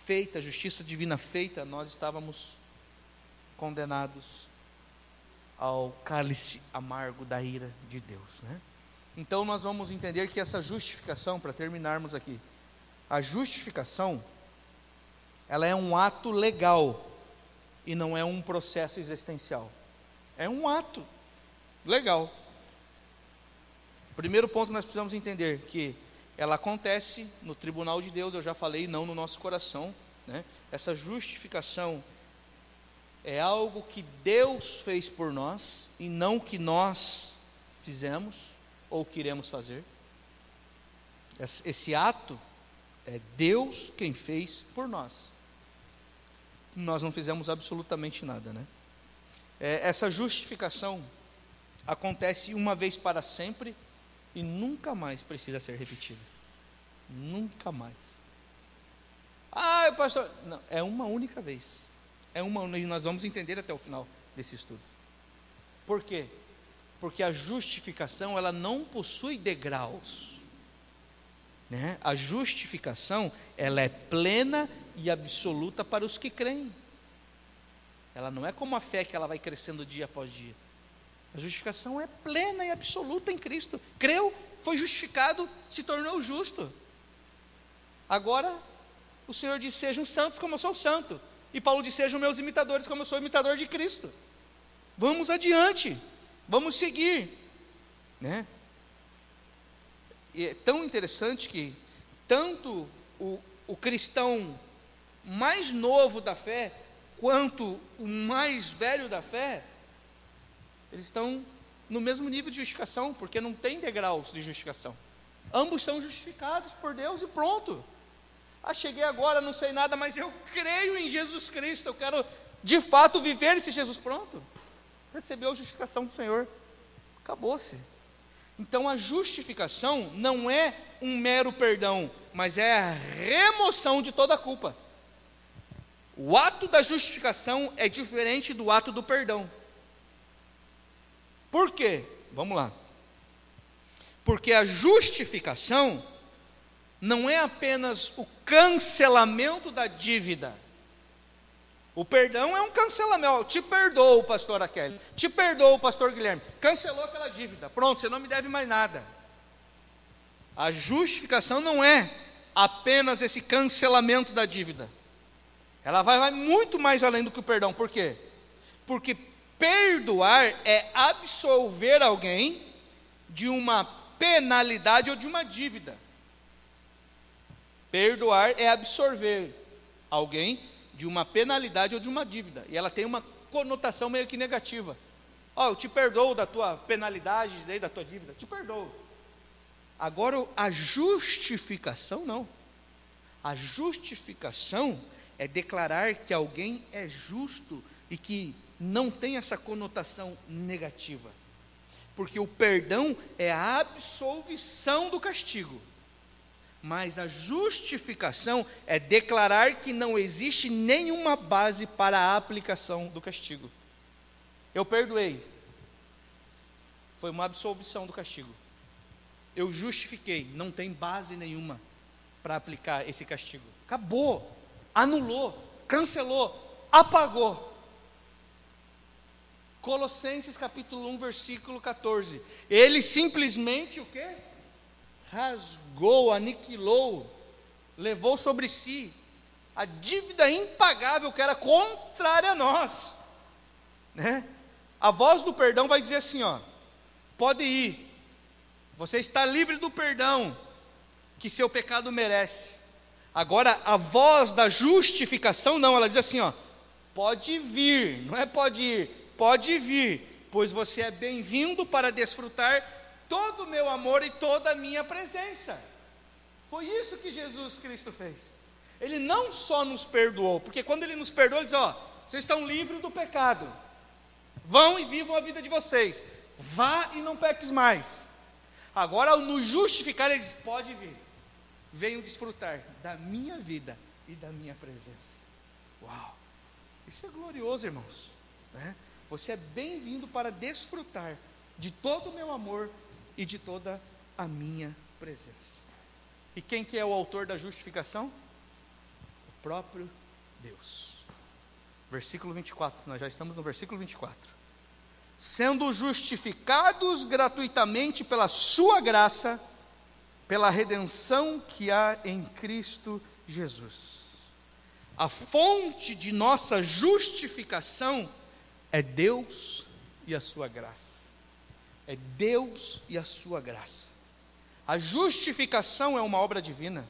feita, a justiça divina feita, nós estávamos condenados ao cálice amargo da ira de Deus, né? Então nós vamos entender que essa justificação, para terminarmos aqui, a justificação, ela é um ato legal e não é um processo existencial. É um ato legal. Primeiro ponto que nós precisamos entender, que ela acontece no tribunal de Deus, eu já falei, não no nosso coração, né? Essa justificação é algo que Deus fez por nós e não que nós fizemos ou queremos fazer. Esse ato é Deus quem fez por nós. Nós não fizemos absolutamente nada, né? Essa justificação acontece uma vez para sempre e nunca mais precisa ser repetida. Nunca mais. Ah, pastor, não, é uma única vez. E nós vamos entender até o final desse estudo. Por quê? Porque a justificação, ela não possui degraus, né? A justificação, ela é plena e absoluta para os que creem. Ela não é como a fé, que ela vai crescendo dia após dia. A justificação é plena e absoluta em Cristo. Creu, foi justificado, se tornou justo. Agora, o Senhor diz: sejam santos como eu sou santo. E Paulo diz: sejam meus imitadores como eu sou imitador de Cristo. Vamos adiante, vamos seguir, né? E é tão interessante que tanto o cristão mais novo da fé, quanto o mais velho da fé, eles estão no mesmo nível de justificação, porque não tem degraus de justificação. Ambos são justificados por Deus e pronto. Ah, cheguei agora, não sei nada, mas eu creio em Jesus Cristo, eu quero de fato viver esse Jesus. Pronto, recebeu a justificação do Senhor, acabou-se. Então a justificação não é um mero perdão, mas é a remoção de toda a culpa. O ato da justificação é diferente do ato do perdão. Por quê? Vamos lá. Porque a justificação não é apenas o cancelamento da dívida. O perdão é um cancelamento. Te perdoo, pastora Kelly. Te perdoo, pastor Guilherme. Cancelou aquela dívida. Pronto, você não me deve mais nada. A justificação não é apenas esse cancelamento da dívida. Ela vai muito mais além do que o perdão. Por quê? Porque perdoar é absolver alguém de uma penalidade ou de uma dívida. Perdoar é absorver alguém de uma penalidade ou de uma dívida. E ela tem uma conotação meio que negativa. Eu te perdoo da tua penalidade, da tua dívida. Te perdoo. Agora, a justificação não. A justificação é declarar que alguém é justo e que não tem essa conotação negativa. Porque o perdão é a absolvição do castigo. Mas a justificação é declarar que não existe nenhuma base para a aplicação do castigo. Eu perdoei. Foi uma absolvição do castigo. Eu justifiquei. Não tem base nenhuma para aplicar esse castigo. Acabou. Anulou. Cancelou. Apagou. Colossenses capítulo 1, versículo 14. Ele simplesmente o quê? Rasgou, aniquilou, levou sobre si a dívida impagável que era contrária a nós, né? A voz do perdão vai dizer assim, pode ir, você está livre do perdão que seu pecado merece. Agora a voz da justificação não, ela diz assim, pode vir, não é pode ir, pode vir, pois você é bem-vindo para desfrutar todo o meu amor e toda a minha presença. Foi isso que Jesus Cristo fez. Ele não só nos perdoou, porque quando Ele nos perdoou, Ele diz, vocês estão livres do pecado, vão e vivam a vida de vocês, vá e não peques mais. Agora ao nos justificar, Ele diz, pode vir, venham desfrutar da minha vida e da minha presença. Uau, isso é glorioso, irmãos, né? Você é bem-vindo para desfrutar de todo o meu amor e de toda a minha presença. E quem que é o autor da justificação? O próprio Deus. Versículo 24, nós já estamos no versículo 24. Sendo justificados gratuitamente pela sua graça, pela redenção que há em Cristo Jesus. A fonte de nossa justificação é Deus e a sua graça. É Deus e a sua graça. A justificação é uma obra divina,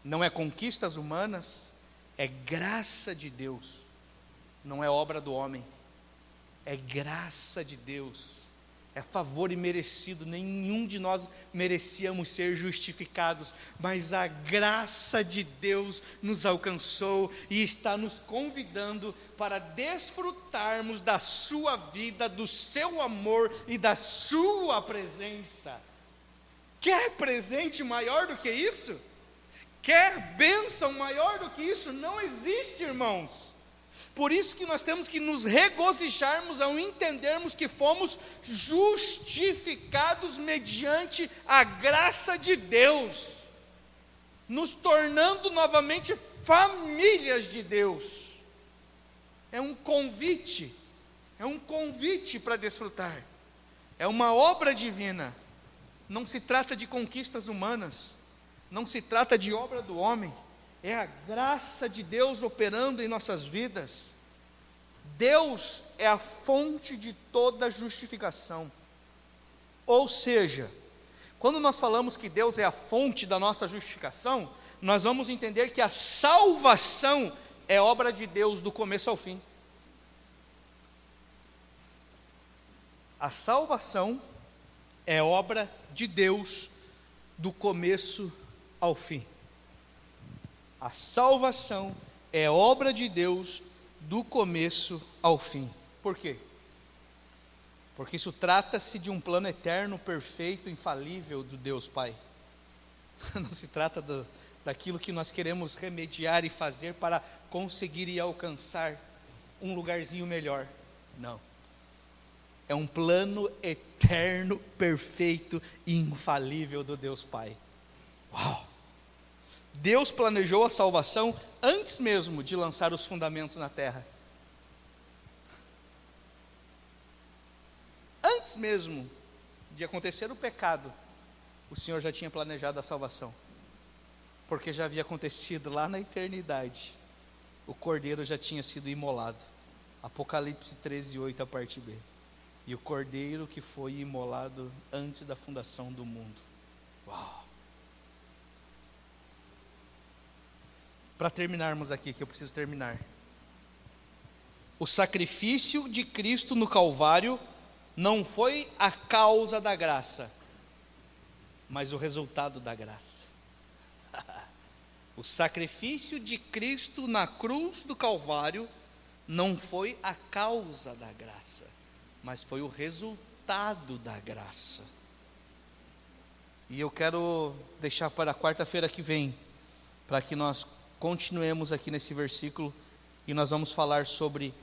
não é conquistas humanas, é graça de Deus, não é obra do homem, é graça de Deus, é favor imerecido. Nenhum de nós merecíamos ser justificados, mas a graça de Deus nos alcançou e está nos convidando para desfrutarmos da sua vida, do seu amor e da sua presença. Quer presente maior do que isso? Quer bênção maior do que isso? Não existe, irmãos. Por isso que nós temos que nos regozijarmos ao entendermos que fomos justificados mediante a graça de Deus, nos tornando novamente famílias de Deus. É um convite para desfrutar, é uma obra divina. Não se trata de conquistas humanas, não se trata de obra do homem, é a graça de Deus operando em nossas vidas. Deus é a fonte de toda justificação. Ou seja, quando nós falamos que Deus é a fonte da nossa justificação, nós vamos entender que a salvação é obra de Deus do começo ao fim. A salvação é obra de Deus do começo ao fim. A salvação é obra de Deus do começo ao fim. Por quê? Porque isso trata-se de um plano eterno, perfeito, infalível do Deus Pai. Não se trata daquilo que nós queremos remediar e fazer para conseguir e alcançar um lugarzinho melhor. Não. É um plano eterno, perfeito e infalível do Deus Pai. Uau! Deus planejou a salvação antes mesmo de lançar os fundamentos na terra. Antes mesmo de acontecer o pecado, o Senhor já tinha planejado a salvação. Porque já havia acontecido lá na eternidade. O cordeiro já tinha sido imolado. Apocalipse 13:8, a parte B. E o cordeiro que foi imolado antes da fundação do mundo. Uau! Para terminarmos aqui, que eu preciso terminar. O sacrifício de Cristo no Calvário não foi a causa da graça, mas o resultado da graça. O sacrifício de Cristo na cruz do Calvário não foi a causa da graça, mas foi o resultado da graça. E eu quero deixar para a quarta-feira que vem, para que nós continuemos aqui nesse versículo, e nós vamos falar sobre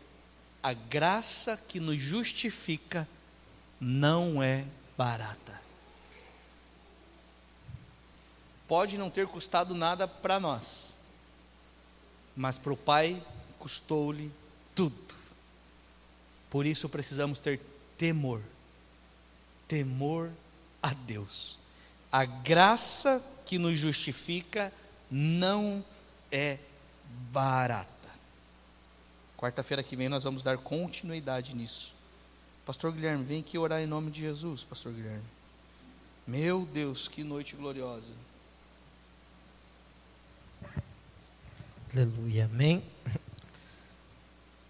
a graça que nos justifica não é barata. Pode não ter custado nada para nós, mas para o Pai custou-lhe tudo. Por isso precisamos ter temor a Deus. A graça que nos justifica não é barata. Quarta-feira que vem nós vamos dar continuidade nisso. Pastor Guilherme, vem aqui orar em nome de Jesus, Pastor Guilherme. Meu Deus, que noite gloriosa. Aleluia, amém.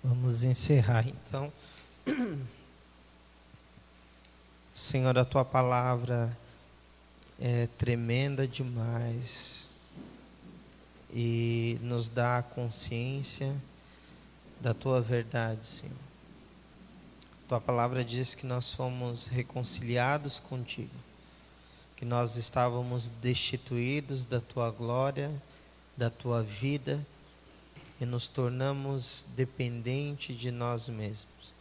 Vamos encerrar então. Senhor, a tua palavra é tremenda demais e nos dá a consciência da tua verdade, Senhor. Tua palavra diz que nós fomos reconciliados contigo, que nós estávamos destituídos da tua glória, da tua vida, e nos tornamos dependentes de nós mesmos.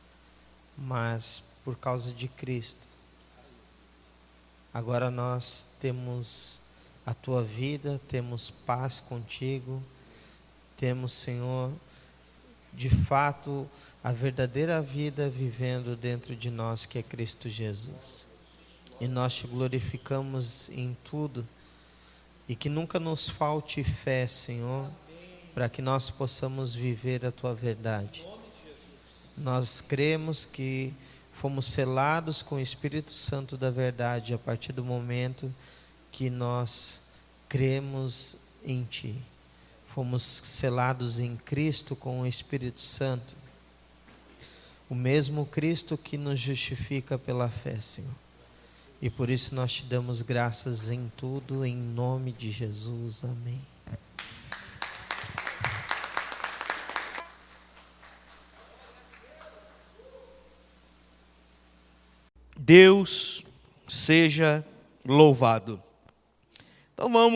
Mas por causa de Cristo, agora nós temos a tua vida, temos paz contigo, temos, Senhor, de fato, a verdadeira vida vivendo dentro de nós, que é Cristo Jesus. E nós te glorificamos em tudo, e que nunca nos falte fé, Senhor, para que nós possamos viver a tua verdade. Nós cremos que fomos selados com o Espírito Santo da verdade a partir do momento que nós cremos em ti. Fomos selados em Cristo com o Espírito Santo, o mesmo Cristo que nos justifica pela fé, Senhor. E por isso nós te damos graças em tudo, em nome de Jesus, amém. Deus seja louvado. Então vamos